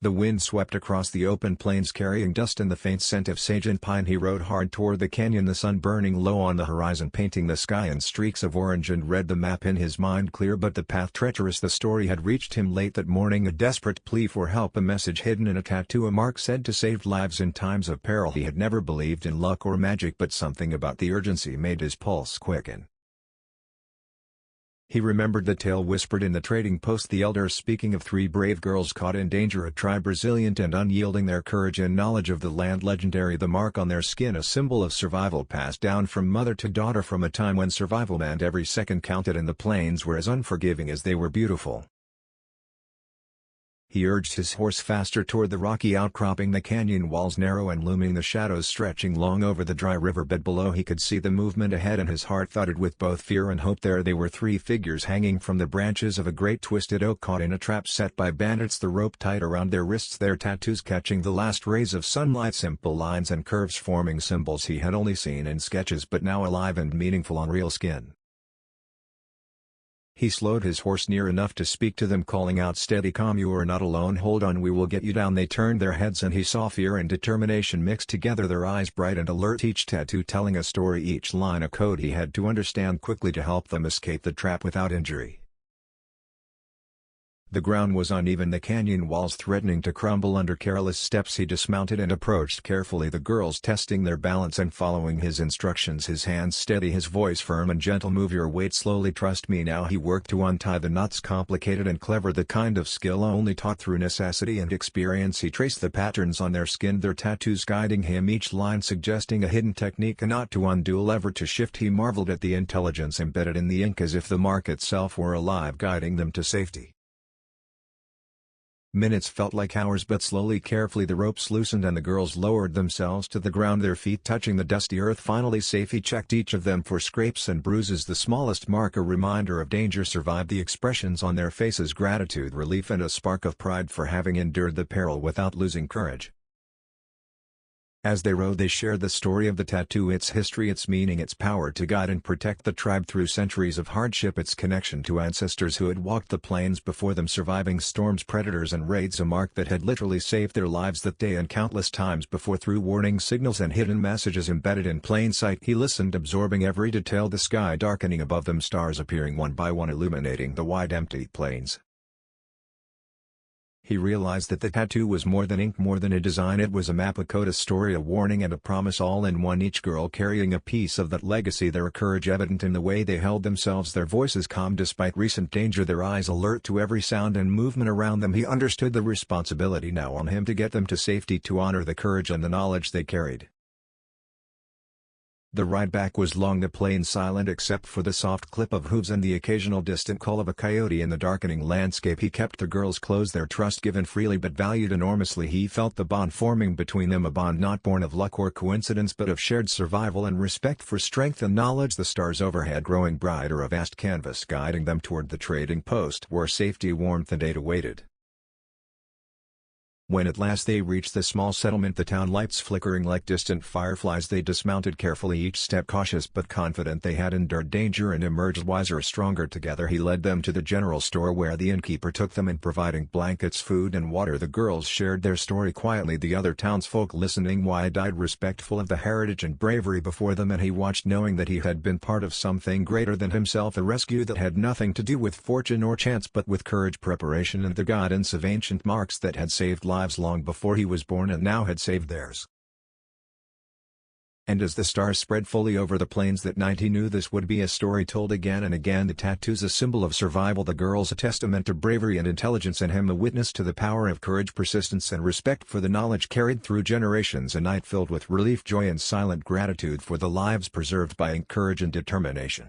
The wind swept across the open plains carrying dust and the faint scent of sage and pine. He rode hard toward the canyon, the sun burning low on the horizon, painting the sky in streaks of orange and red. The map in his mind clear but the path treacherous. The story had reached him late that morning, a desperate plea for help, a message hidden in a tattoo, a mark said to save lives in times of peril. He had never believed in luck or magic, but something about the urgency made his pulse quicken. He remembered the tale whispered in the trading post, the elders speaking of 3 brave girls caught in danger, a tribe resilient and unyielding, their courage and knowledge of the land legendary, the mark on their skin a symbol of survival passed down from mother to daughter from a time when survival meant every second counted and the plains were as unforgiving as they were beautiful. He urged his horse faster toward the rocky outcropping, the canyon walls narrow and looming, the shadows stretching long over the dry riverbed below. He could see the movement ahead and his heart thudded with both fear and hope. There they were, 3 figures hanging from the branches of a great twisted oak, caught in a trap set by bandits, the rope tied around their wrists, their tattoos catching the last rays of sunlight, simple lines and curves forming symbols he had only seen in sketches but now alive and meaningful on real skin. He slowed his horse near enough to speak to them, calling out, "Steady, calm, you are not alone, hold on, we will get you down." They turned their heads and he saw fear and determination mixed together, their eyes bright and alert, each tattoo telling a story, each line a code he had to understand quickly to help them escape the trap without injury. The ground was uneven, the canyon walls threatening to crumble under careless steps. He dismounted and approached carefully, the girls testing their balance and following his instructions, his hands steady, his voice firm and gentle. "Move your weight slowly, trust me now." He worked to untie the knots, complicated and clever, the kind of skill only taught through necessity and experience. He traced the patterns on their skin, their tattoos guiding him, each line suggesting a hidden technique, a knot to undo, a lever to shift. He marveled at the intelligence embedded in the ink, as if the mark itself were alive, guiding them to safety. Minutes felt like hours, but slowly, carefully the ropes loosened and the girls lowered themselves to the ground, their feet touching the dusty earth. Finally safe, he checked each of them for scrapes and bruises, the smallest mark a reminder of danger survived. The expressions on their faces, gratitude, relief and a spark of pride for having endured the peril without losing courage. As they rode they shared the story of the tattoo, its history, its meaning, its power to guide and protect the tribe through centuries of hardship, its connection to ancestors who had walked the plains before them, surviving storms, predators and raids, a mark that had literally saved their lives that day and countless times before, through warning signals and hidden messages embedded in plain sight. He listened, absorbing every detail, the sky darkening above them, stars appearing one by one, illuminating the wide empty plains. He realized that the tattoo was more than ink, more than a design. It was a map, a code, a story, a warning and a promise, all in one, each girl carrying a piece of that legacy, their courage evident in the way they held themselves, their voices calm despite recent danger, their eyes alert to every sound and movement around them. He understood the responsibility now on him to get them to safety, to honor the courage and the knowledge they carried. The ride back was long, the plains silent except for the soft clip of hooves and the occasional distant call of a coyote in the darkening landscape. He kept the girls close, their trust given freely but valued enormously. He felt the bond forming between them, a bond not born of luck or coincidence but of shared survival and respect for strength and knowledge. The stars overhead growing brighter, a vast canvas guiding them toward the trading post where safety, warmth and aid awaited. When at last they reached the small settlement, the town lights flickering like distant fireflies, they dismounted carefully, each step cautious but confident they had endured danger and emerged wiser, stronger together. He led them to the general store where the innkeeper took them in, providing blankets, food and water. The girls shared their story quietly, the other townsfolk listening wide-eyed, respectful of the heritage and bravery before them, and he watched knowing that he had been part of something greater than himself, a rescue that had nothing to do with fortune or chance but with courage, preparation and the guidance of ancient marks that had saved lives long before he was born and now had saved theirs. And as the stars spread fully over the plains that night, he knew this would be a story told again and again. The tattoos a symbol of survival, the girls a testament to bravery and intelligence, and him a witness to the power of courage, persistence and respect for the knowledge carried through generations. A night filled with relief, joy and silent gratitude for the lives preserved by courage and determination.